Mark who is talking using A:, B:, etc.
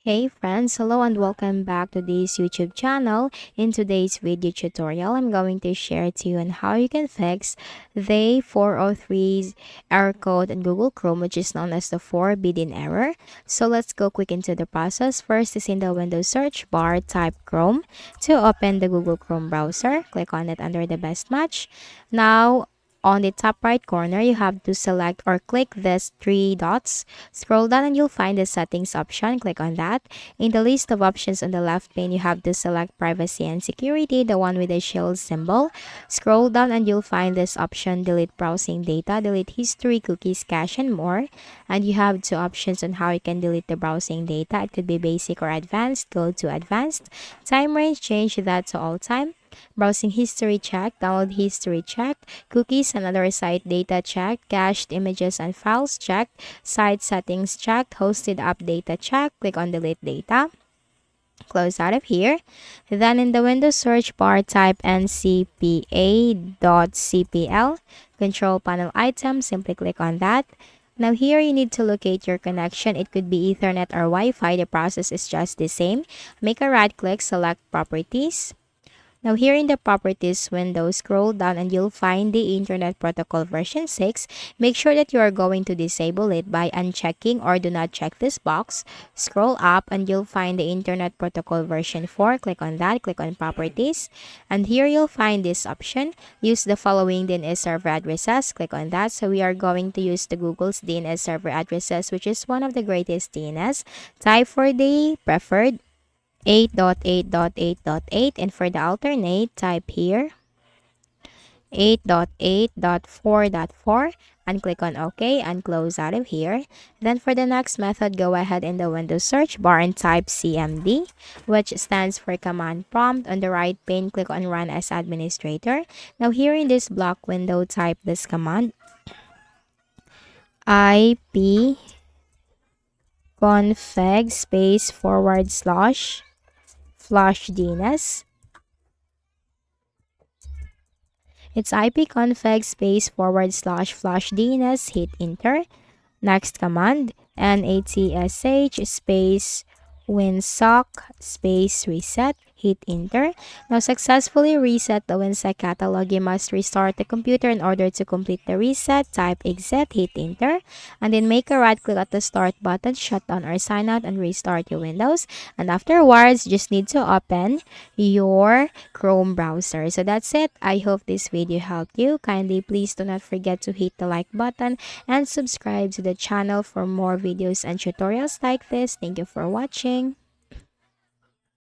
A: Hey friends, hello and welcome back to this YouTube channel. In today's video tutorial, I'm going to share to you on how you can fix the 403's error code in Google Chrome, which is known as the forbidden error. So let's go quick into the process. First is in the Windows search bar, type Chrome. To open the Google Chrome browser, click on it under the best match. Now, on the top right corner, you have to select or click this three dots. Scroll down and you'll find the settings option. Click on that. In the list of options on the left pane, you have to select privacy and security, the one with the shield symbol. Scroll down and you'll find this option, delete browsing data, delete history, cookies, cache, and more. And you have two options on how you can delete the browsing data. It could be basic or advanced. Go to advanced. Time range, change that to all time. Browsing history check, download history check, cookies and other site data check, cached images and files check, site settings checked, hosted app data check, click on delete data. Close out of here. Then in the Windows search bar, type ncpa.cpl, control panel item, simply click on that. Now here you need to locate your connection. It could be Ethernet or Wi-Fi. The process is just the same. Make a right click, select properties. Now here in the properties window, scroll down and you'll find the Internet Protocol version 6. Make sure that you are going to disable it by unchecking or do not check this box. Scroll up and you'll find the Internet Protocol version 4. Click on that, click on properties. And here you'll find this option. Use the following DNS server addresses. Click on that. So we are going to use the Google's DNS server addresses, which is one of the greatest DNS. Type for the preferred 8.8.8.8, and for the alternate, type here 8.8.4.4 and click on OK and close out of here. Then for the next method, go ahead in the Windows search bar and type CMD, which stands for command prompt. On the right pane, click on Run as Administrator. Now here in this block window, type this command, ipconfig space / flush DNS. It's ipconfig space / flush DNS. Hit enter. Next command, natsh space winsock space reset. Hit enter. Now successfully reset the WinSec catalog. You must restart the computer in order to complete the reset. Type exit, hit enter, and then make a right click at the start button, shut down or sign out, and restart your Windows. And afterwards, just need to open your Chrome browser. So that's it. I hope this video helped you. Kindly please do not forget to hit the like button and subscribe to the channel for more videos and tutorials like this. Thank you for watching.